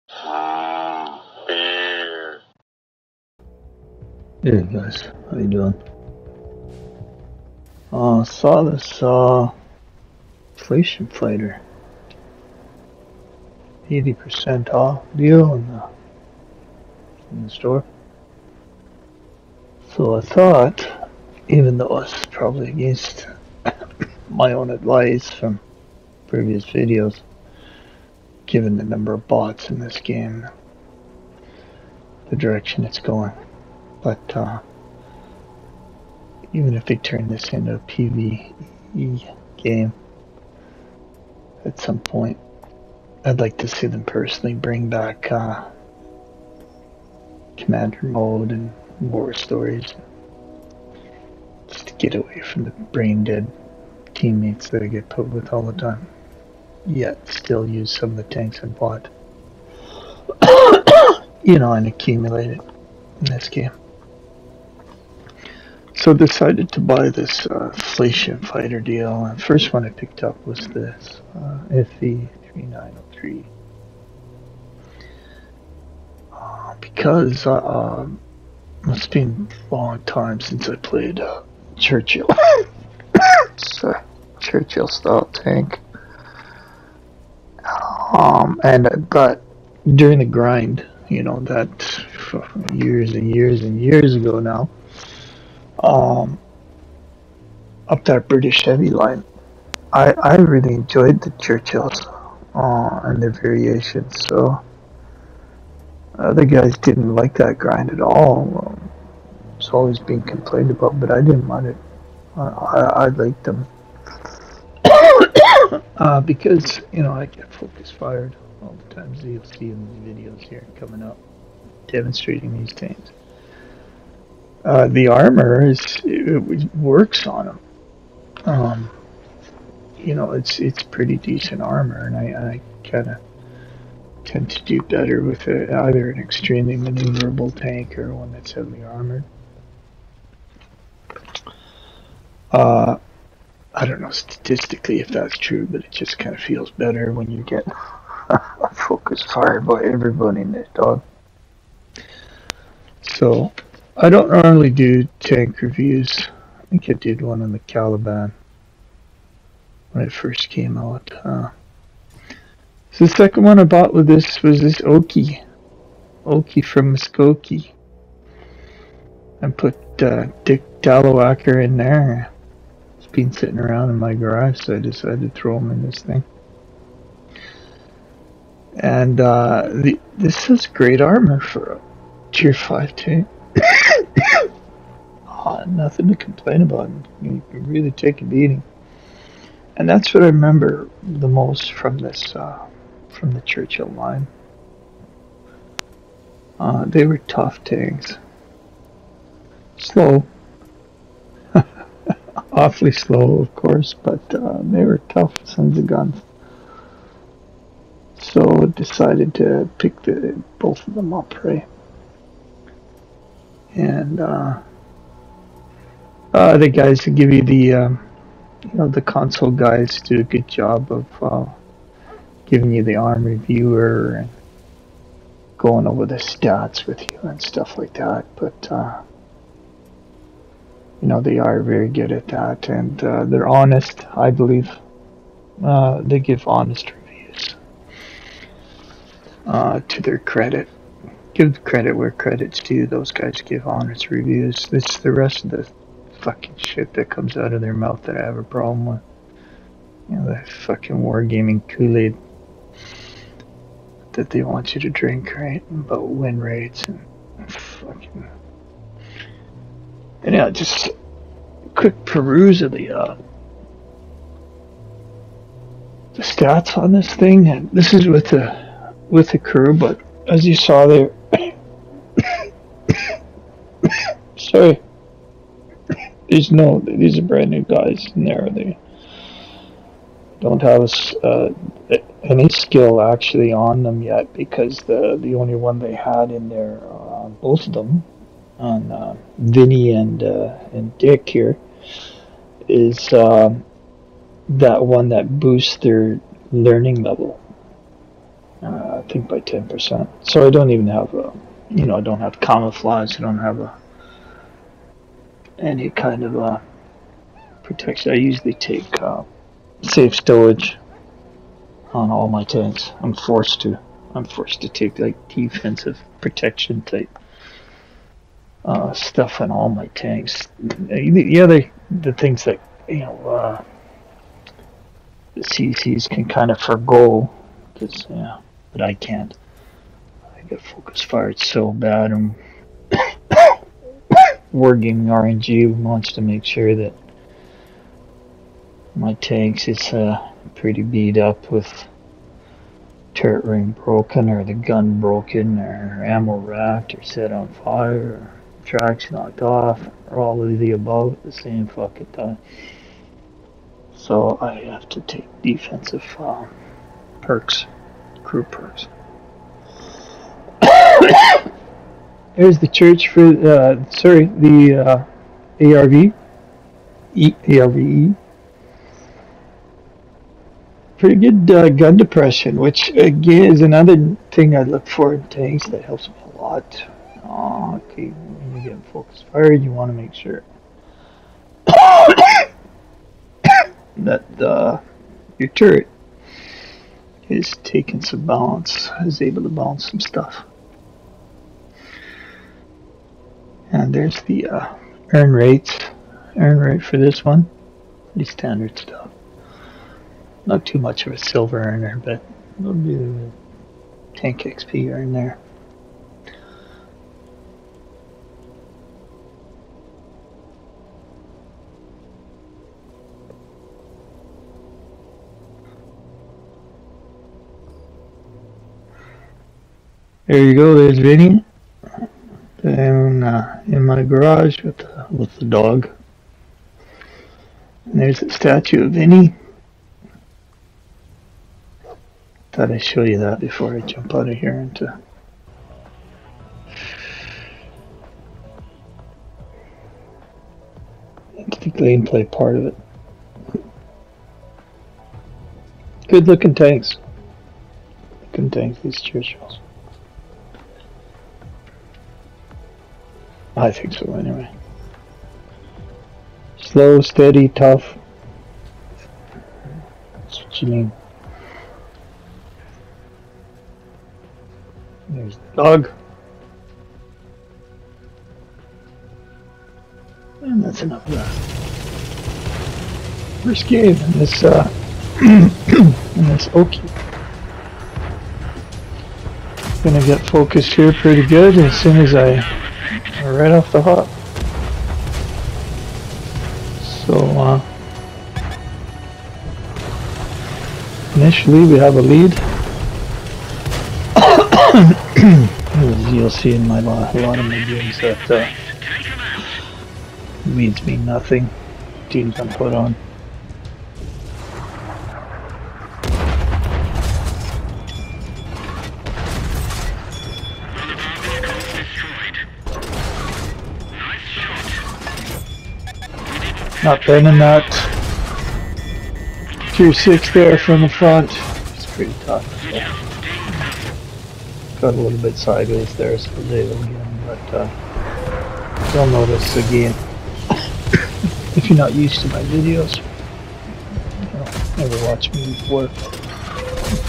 Beer. Hey guys, how you doing? Saw this inflation fighter 80% off deal in the store. So I thought, even though it's probably against my own advice from previous videos, given the number of bots in this game, the direction it's going, but even if they turn this into a PvE game at some point, I'd like to see them personally bring back commander mode and war stories, just to get away from the brain dead teammates that I get put with all the time, yet still use some of the tanks I bought and accumulate it in this game. So decided to buy this inflation fighter deal. The first one I picked up was this FV3903 because it's been a long time since I played Churchill. It's a Churchill style tank. But during the grind, that years and years and years ago now, up that British heavy line, I really enjoyed the Churchills and their variations. So other guys didn't like that grind at all. It's always being complained about, but I didn't mind it. I liked them because I get focus fired all the times that you'll see in these videos here coming up, demonstrating these tanks. The armor it works on them. It's pretty decent armor, and I kind of tend to do better with either an extremely maneuverable tank or one that's heavily armored. I don't know statistically if that's true, but it just kind of feels better when you get focus fired by everybody in this dog. So I don't normally do tank reviews. I think I did one on the Caliban when it first came out. So the second one I bought with this was this OKE from Muskokie. I put Dick Dallowacker in there. It's been sitting around in my garage, so I decided to throw him in this thing. And this has great armor for a tier 5 tank. Nothing to complain about. You can really take a beating. And that's what I remember the most from this, from the Churchill line. They were tough tanks. Slow. Awfully slow, of course, but they were tough sons of guns. So I decided to pick both of them up, right? And the guys who give you the console guys do a good job of giving you the arm reviewer and going over the stats with you and stuff like that. But they are very good at that, and they're honest, I believe. They give honest reviews. To their credit. Give credit where credit's due. Those guys give honest reviews. It's the rest of the fucking shit that comes out of their mouth that I have a problem with. The fucking wargaming Kool-Aid that they want you to drink, right? About win rates and fucking... And just quick peruse of the stats on this thing. And this is with the crew, but as you saw there, sorry, these are brand new guys in there. They don't have any skill actually on them yet, because the only one they had in there, both of them, on Vinny and Dick here, is that one that boosts their learning level think by 10%. So I don't even have a, you know, I don't have camouflage. I don't have any kind of protection. I usually take safe stowage on all my tanks. I'm forced to take like defensive protection type stuff on all my tanks. The things that, you know, the CCs can kind of forgo, because yeah, but I can't. I get focus fired so bad, and Wargaming RNG wants to make sure that my tanks is pretty beat up with turret ring broken, or the gun broken, or ammo racked, or set on fire, or tracks knocked off, or all of the above at the same fucking time. So I have to take defensive perks, crew perks. There's the church for the ARV, ARVE. Pretty good gun depression, which again is another thing I look for in tanks that helps me a lot. Okay, when you get focus fired, you want to make sure that your turret is taking some balance, is able to balance some stuff. And there's the earn rate for this one. Pretty standard stuff. Not too much of a silver earner, but a little bit of a tank XP earn there. There you go, there's Vinny. And in my garage with the dog. And there's the statue of Vinny. Thought I'd show you that before I jump out of here into the gameplay part of it. Good looking tanks. Good tanks, these Churchills. I think so anyway. Slow, steady, tough. That's what you need. There's the dog. And that's enough of that. First game in this in this Oki. Gonna get focused here pretty good as soon as I right off the hop. So initially we have a lead. As you'll see in a lot of my games that leads mean nothing. Teams I'm put on. Not bending that tier 6 there from the front. It's pretty tough. Got a little bit sideways there, so they will again, but you'll notice again if you're not used to my videos, you know, never watched me before.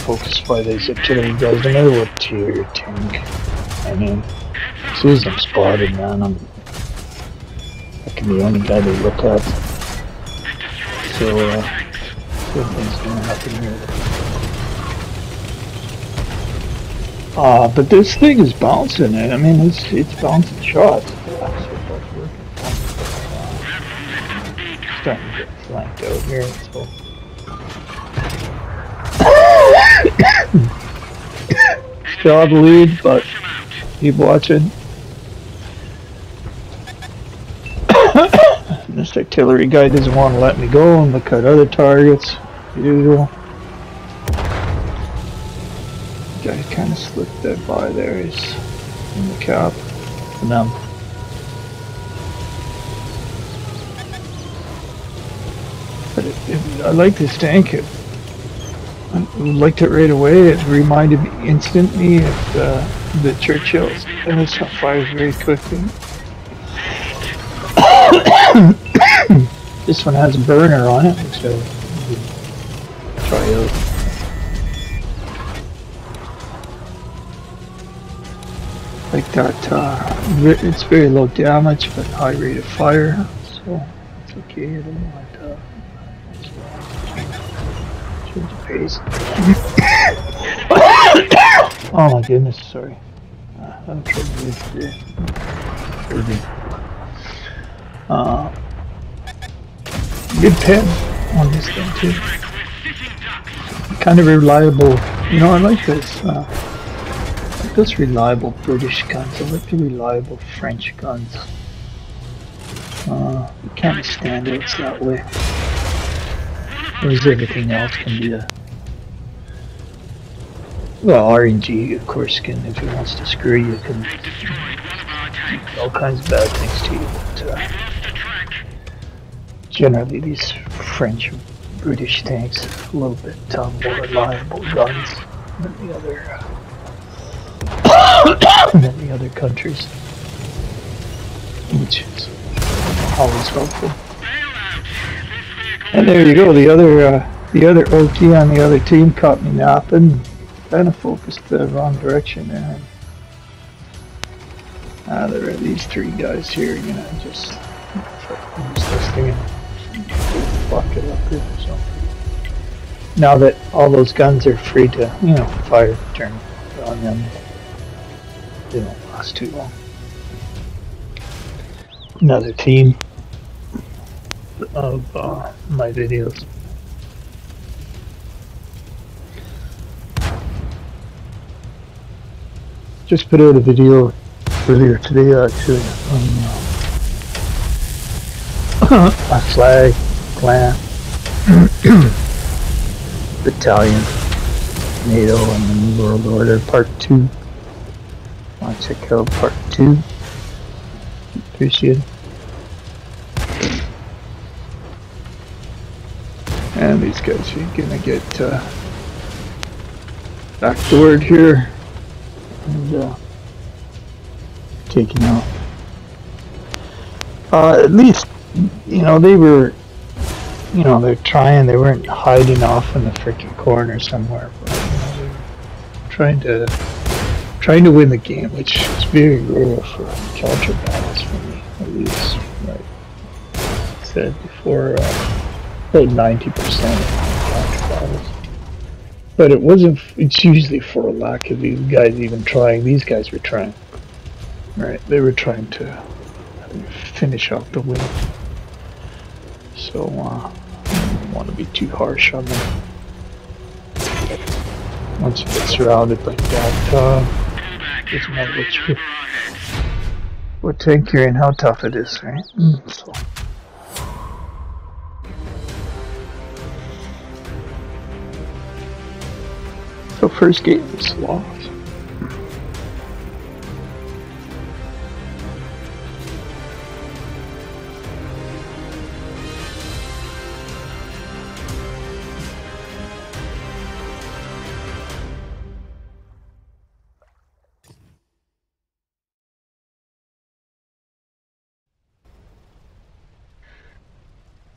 Focus by these artillery guys, no matter what tier your tank. I mean, as soon as I'm spotted, man, I can be the only guy they look at. So good things gonna happen here. But this thing is bouncing. I mean, it's bouncing shots. Starting to get flanked out here, so. Still have the lead, but keep watching. This artillery guy doesn't want to let me go and look at other targets, as usual. Guy kind of slipped that by there. He's in the cap. And but I like this tank. I liked it right away. It reminded me instantly of the Churchills, and it fires very quickly. This one has a burner on it, which I'll try out. Like that, it's very low damage but high rate of fire, so it's okay. I don't know what change the pace. Oh my goodness, sorry. I'm trying to use the good pen on this thing too. Kind of reliable. You know, I like this. Those reliable British guns. I like the reliable French guns. You can't stand it that way. Whereas everything else can be a... Well, RNG, of course, can, if he wants to screw you, can do all kinds of bad things to you. But generally, these French, British tanks are a little bit more reliable guns than the other. Than the other countries, which is always helpful. And there you go. The other OKE on the other team caught me napping. Kind of focused the wrong direction there. There are these three guys here. You know, just use this thing and fuck it up here. So now that all those guns are free to, you know, fire turn on them. They don't last too long. Another theme of my videos. Just put out a video earlier today actually on a flag, clan, battalion, NATO, and the New World Order Part 2. I'll check out Part 2. Appreciate it. And these guys are gonna get backdoored here and taken out. At least, you know, they were, you know, they're trying. They weren't hiding off in the freaking corner somewhere. But, you know, they were trying to win the game, which is very rare for counter battles for me, at least. Like I said before, about 90% of counter battles. But it wasn't. It's usually for a lack of these guys even trying. These guys were trying, right? They were trying to finish off the win. So I don't want to be too harsh on them. Once you get surrounded like that, doesn't matter what tank you're in, how tough it is, right? So first game was lost.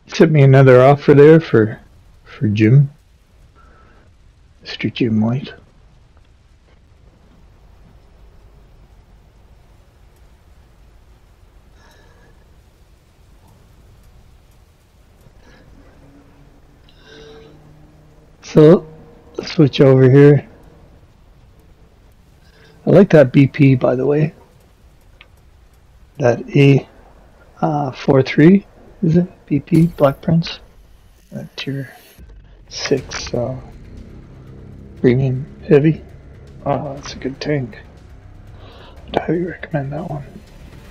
Sent me another offer there for Jim. Mr. Jim White. So let's switch over here. I like that BP, by the way. That A43, is it? BP Black Prince. Tier 6 premium heavy. That's a good tank. I'd highly recommend that one.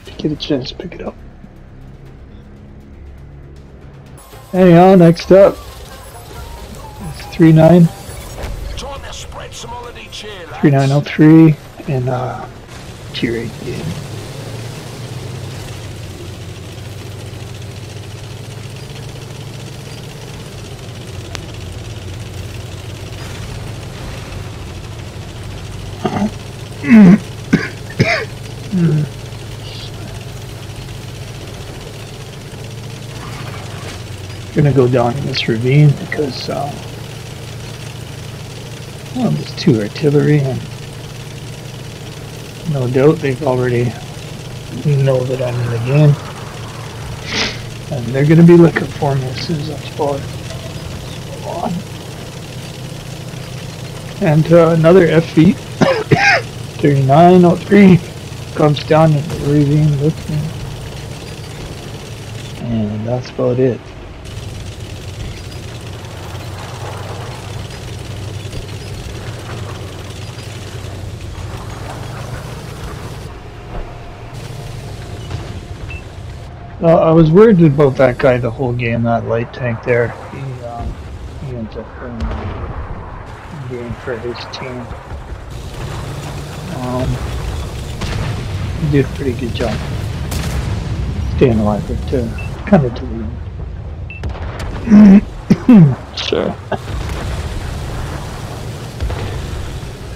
If you get a chance, pick it up. Anyhow, next up is 3903 and tier 8 game. Gonna go down in this ravine because well, there's 2 artillery, and no doubt they've already know that I'm in the game, and they're gonna be looking for me as soon as I spawn. And another FV3903 comes down in the ravine with me, and that's about it. I was worried about that guy the whole game, that light tank there. He ends up winning the game for his team. He did a pretty good job staying alive there too. Kind of to the end. Sure.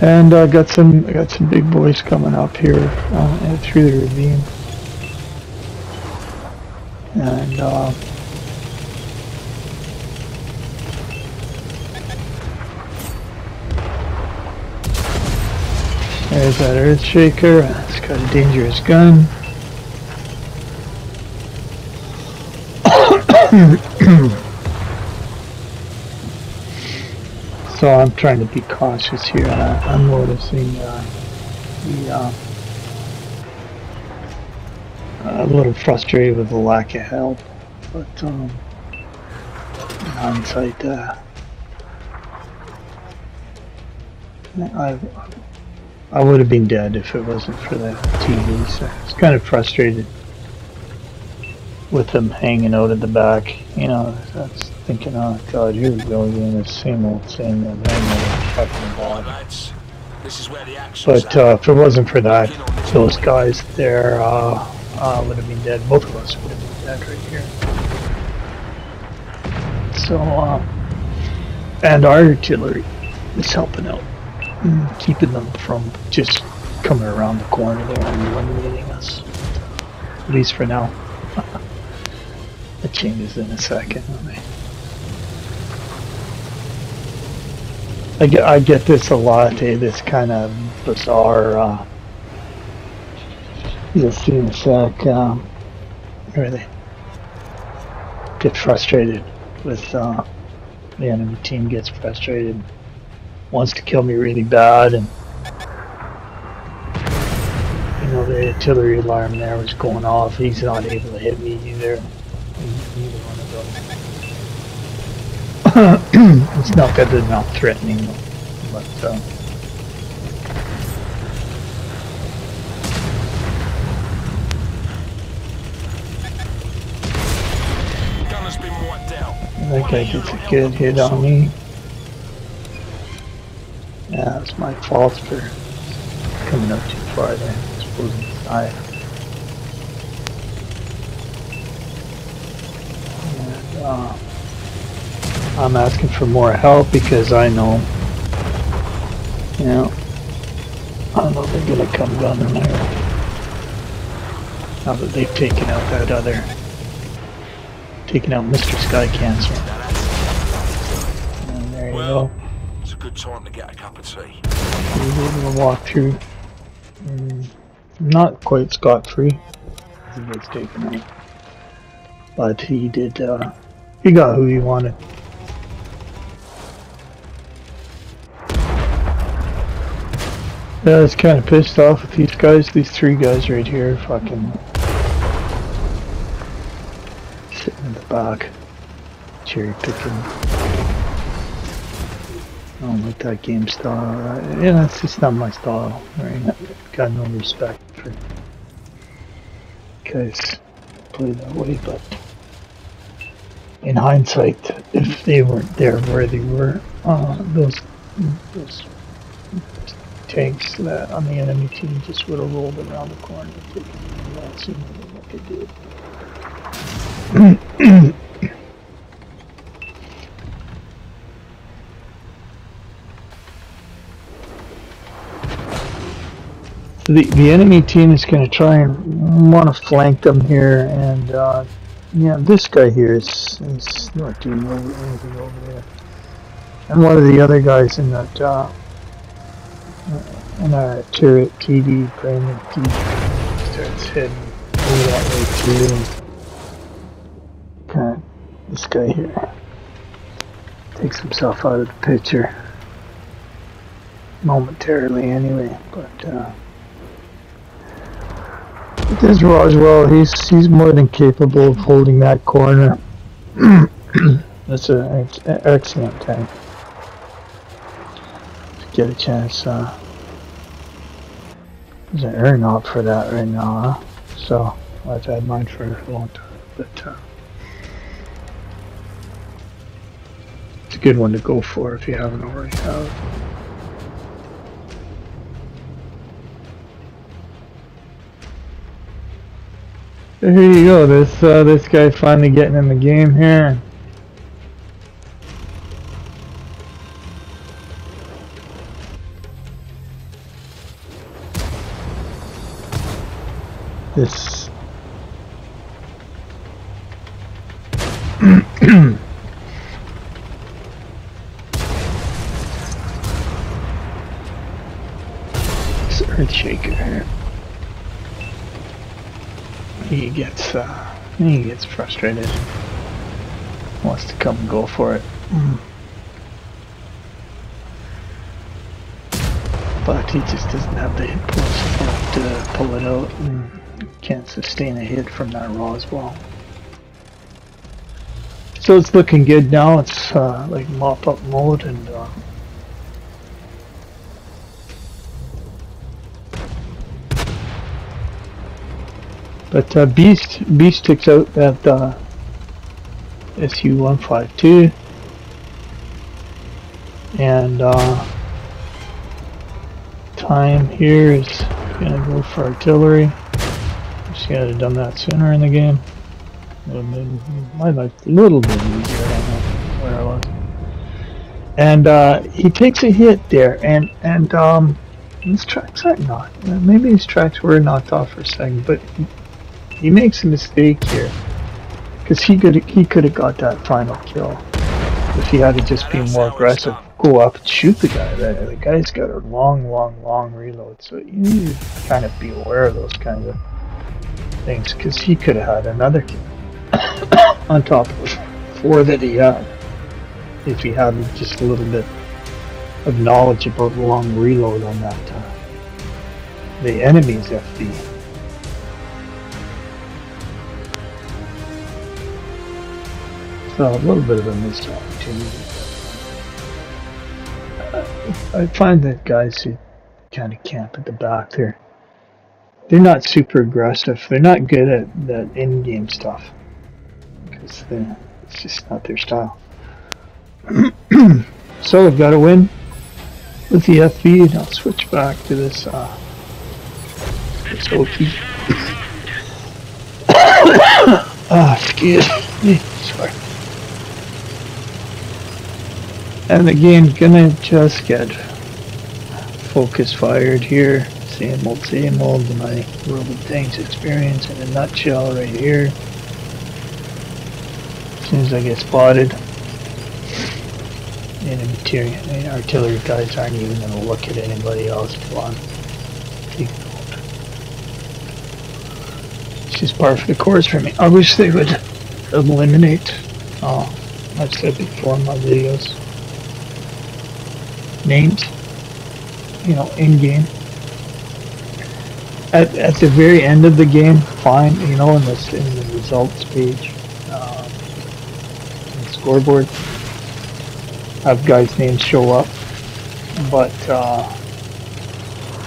And got some big boys coming up here through the ravine. And there's that earth shaker. It's got a dangerous gun. So I'm trying to be cautious here. I'm noticing a little frustrated with the lack of help, but in hindsight, I would have been dead if it wasn't for the TV. So I was kind of frustrated with them hanging out at the back. You know, I was thinking, oh God, here we go again, the same old thing. But if it wasn't for that, those guys there would have been dead. Both of us would have been dead right here. So, and our artillery is helping out, keeping them from just coming around the corner there and eliminating us. At least for now. It changes in a second. I get this a lot, this kind of bizarre, you'll see in a sec, really get frustrated with, the enemy team gets frustrated, wants to kill me really bad, and, you know, the artillery alarm there was going off, he's not able to hit me either, neither one of them. It's not that they're not threatening them, but, that guy gets a good hit on me. Yeah, it's my fault for coming up too far there. Exposing the side. And, I'm asking for more help because I know, you know, I know they're gonna come down the narrow. Now that they've taken out that other. Taking out Mr. Sky Cancer. And there you go. It's a good time to get a cup of tea. He was able to walk through. Not quite scot-free. He gets taken out. But he did, he got who he wanted. Yeah, I was kind of pissed off with these guys. These 3 guys right here, fucking sitting in the back, cherry picking. I don't like that game style. Yeah, it's just not my style. Right? I've got no respect for guys play that way. But in hindsight, if they weren't there where they were, those tanks that on the enemy team just would have rolled around the corner and taken that sooner than what they did. So the enemy team is going to try and want to flank them here, and yeah, this guy here is not doing anything over there. And one of the other guys in that in our turret TV, Brandon TV, starts heading over that way too. Kind of, this guy here takes himself out of the picture momentarily, anyway. But this Roswell, he's more than capable of holding that corner. That's an excellent tank. Get a chance. There's an air knob for that right now, huh? So I've had mine for a long time, but it's a good one to go for if you haven't already have. So here you go. This guy finally getting in the game here. This earth shaker here. He gets frustrated. Wants to come and go for it. But he just doesn't have the hit points to pull it out, and can't sustain a hit from that Roswell. So it's looking good now. It's like mop-up mode, and but Beast takes out that SU-152, and time here is gonna go for artillery. Just gotta have done that sooner in the game. My life a little bit easier. I don't know where I was. And he takes a hit there, and his tracks are not. Maybe his tracks were knocked off for a second, but he makes a mistake here, because he could have got that final kill if he had to just be more aggressive. Go up and shoot the guy. The guy's got a long reload, so you need to kind of be aware of those kinds of things, because he could have had another kill on top of the 4 that he had if he had just a little bit of knowledge about long reload on that the enemy's FV. So a little bit of a missed opportunity. I find that guys who kind of camp at the back there, they're not super aggressive. They're not good at that in-game stuff, because it's just not their style. So we've got to win with the FV, and I'll switch back to this OKE. Excuse me, sorry. And again, gonna just get focus fired here. Same old, my World of Tanks experience in a nutshell right here. As soon as I get spotted, and artillery guys aren't even gonna look at anybody else till I'm taken out. It's just par for the course for me. I wish they would eliminate, I've said before in my videos, names, in game. At the very end of the game, fine, in the results page, in the scoreboard, have guys' names show up, but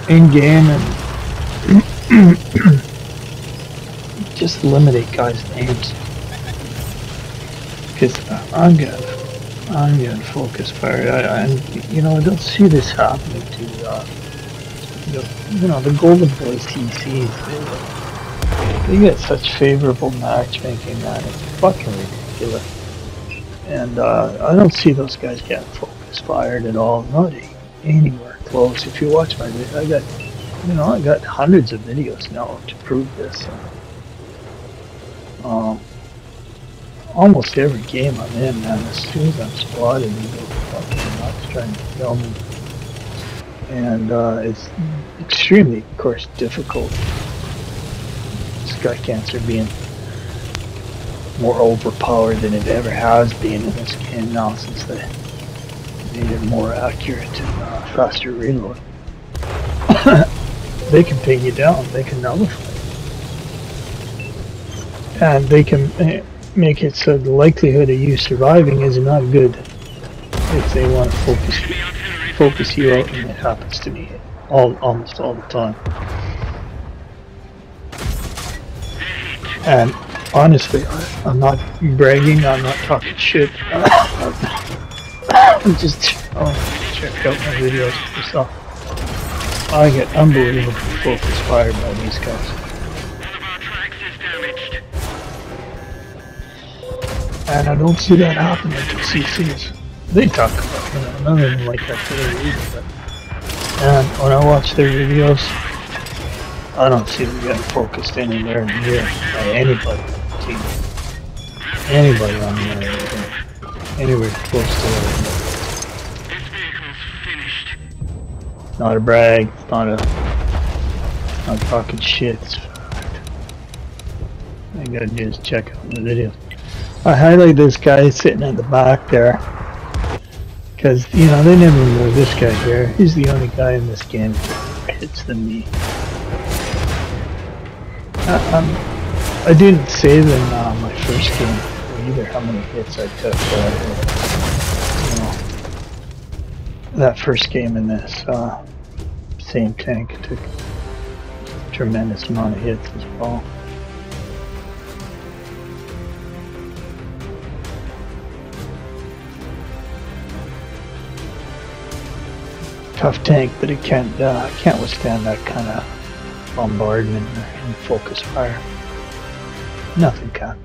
in game, and just eliminate guys' names, because I'm gonna focus fire. I don't see this happening to the Golden Boys TCs. They get such favorable matchmaking, man. It's fucking ridiculous. And I don't see those guys getting focus fired at all. Not anywhere close. If you watch my video, I got You know, I got hundreds of videos now to prove this. Almost every game I'm in, man, as soon as I'm spotted, they go fucking nuts trying to kill me. And it's extremely, of course, difficult. Sky cancer being more overpowered than it ever has been in this game now, since they made it more accurate and faster reload. They can pin you down, they can nullify it. And they can make it so the likelihood of you surviving is not good if they want to focus you out, and it happens to me almost all the time. And honestly, I'm not bragging, I'm not talking shit. I'm just check out my videos for yourself. I get unbelievable focus fired by these guys. And I don't see that happening to CCs. They talk about, you know, none of them like that today either. But, and when I watch their videos, I don't see them getting focused anywhere near by anybody on the team. Anybody on the other, anywhere close to it. Not a brag, it's not talking shit. All you gotta do is check out the video. I highlight this guy sitting at the back there, because, you know, they never know this guy here. He's the only guy in this game who hits than me. I didn't save in my first game either how many hits I took. You know, that first game in this same tank took a tremendous amount of hits as well. Tough tank, but it can't withstand that kind of bombardment and focus fire. Nothing can.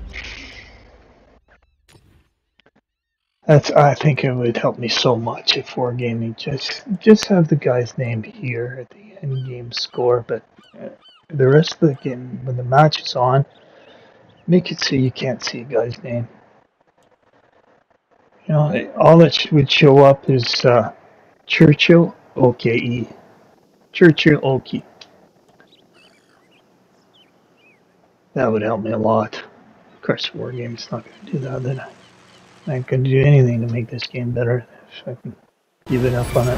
I think it would help me so much if wargaming just have the guy's name here at the end game score, but the rest of the game, when the match is on, make it so you can't see a guy's name. You know, all that would show up is Churchill OKE. Churchill OKE. That would help me a lot. Of course, wargame's not going to do that, then I ain't going to do anything to make this game better if I can give it up on it.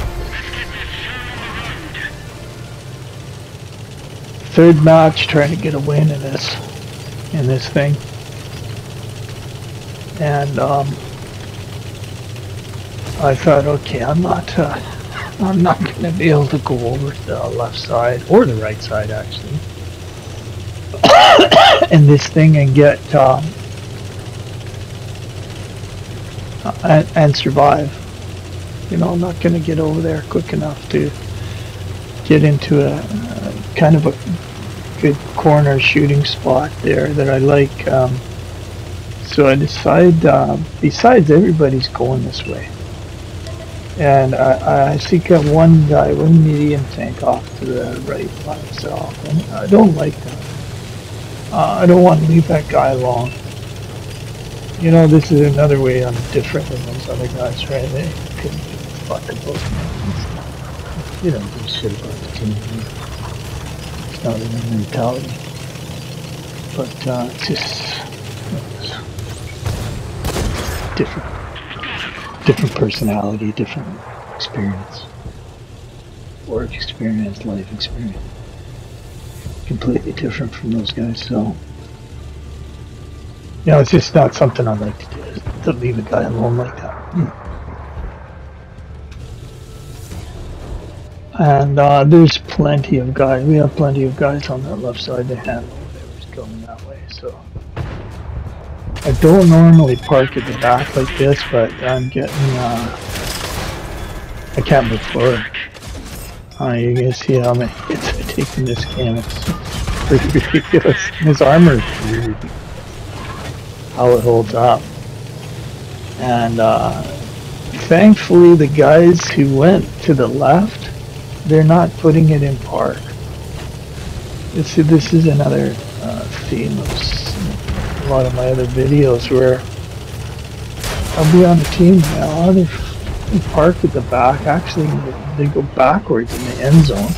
Third match, trying to get a win in this thing. And I thought, okay, I'm not going to be able to go over to the left side, or the right side actually, in this thing and get and survive. You know, I'm not going to get over there quick enough to get into a kind of a good corner shooting spot there that I like. So I decide, besides everybody's going this way, and I seek out one guy, one medium tank off to the right by himself, and I don't like that. I don't want to leave that guy alone. You know, this is another way I'm different than those other guys, right? They couldn't give a fuck about me. You don't give a shit about the team. It's not in their mentality. But it's just, you know, different personality, different experience. Work experience, life experience. Completely different from those guys, so you know, it's just not something I like to do, is to leave a guy alone like that. And there's plenty of guys, we have plenty of guys on that left side to handle whatever's going that way, so I don't normally park at the back like this, but I'm getting I can't move forward. You can see how many hits I take in this game. It's pretty ridiculous. His armor is really ridiculous. How it holds up. And thankfully the guys who went to the left, they're not putting it in park. See, this is another theme of a lot of my other videos where I'll be on the team now. They park at the back. Actually, they go backwards in the end zone,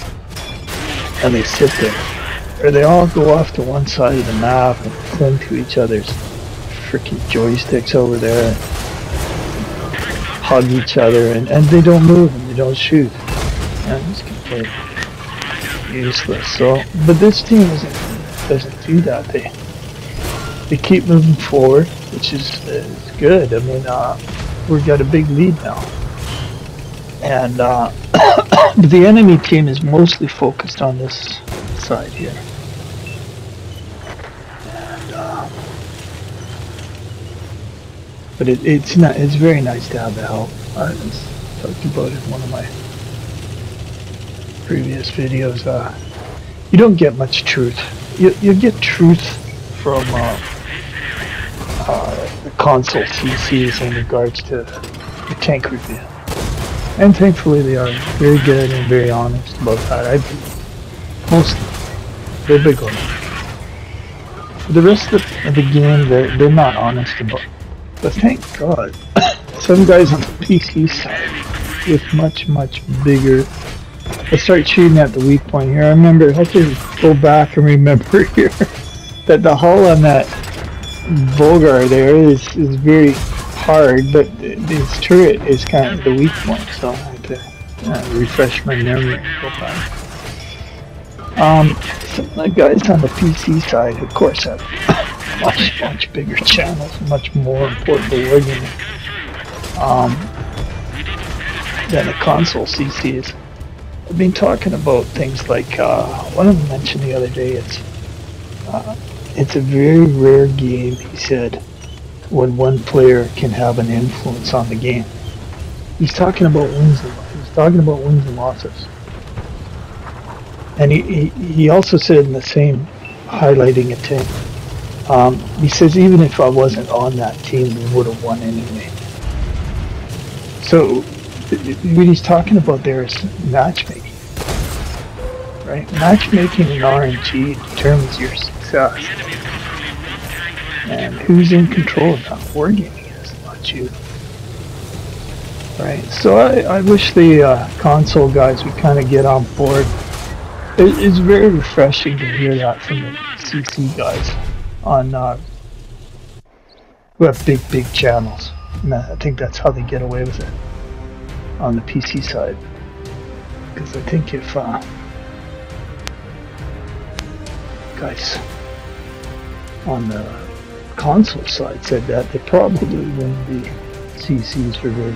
and they sit there. Or they all go off to one side of the map and cling to each other's freaking joysticks over there, and hug each other, and they don't move and they don't shoot. And it's completely useless. So, but this team doesn't do that. They keep moving forward, which is good. I mean, we've got a big lead now, and the enemy team is mostly focused on this side here. And, but it's very nice to have the help. I talked about it in one of my previous videos. You don't get much truth. You get truth from the console CCs in regards to the tank review, and thankfully they are very good and very honest about that. Mostly they're big on it. The rest of the game they're not honest about. But thank God, some guys on the PC side with much bigger. I start shooting at the weak point here. I remember, I have to go back and remember here that the hull on that Vulgar there is very hard, but this turret is kind of the weak point, so I have to refresh my memory and go back. Some of the guys on the PC side, of course, have much bigger channels, much more important to wargaming than the console CCs. I've been talking about things like one of them mentioned the other day. It's a very rare game, he said, when one player can have an influence on the game. He's talking about wins and losses. And he also said in the same, highlighting a team, he says even if I wasn't on that team, we would have won anyway. So what he's talking about there is matchmaking. Right? Matchmaking in RNG determines your success. And who's in control of that? Wargaming is, not you. Right? So I wish the console guys would kind of get on board. It's very refreshing to hear that from the CC guys on who have big channels. And I think that's how they get away with it on the PC side. Because I think if guys on the console side said that, they probably wouldn't be CCs for good.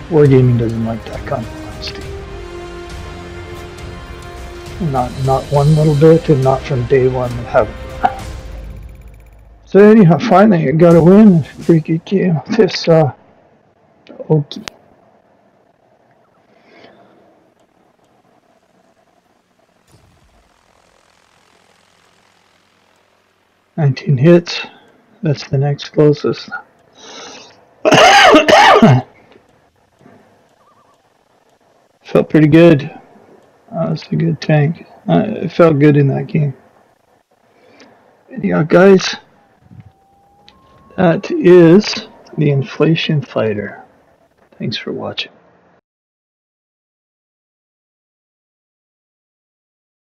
Wargaming doesn't like that kind of honesty. Not one little bit, and not from day one of having. So anyhow, finally I got a win. Pretty good game. This OKE. 19 hits. That's the next closest. Felt pretty good. That's a good tank. It felt good in that game. Anyhow, guys, that is the Inflation Fighter. Thanks for watching.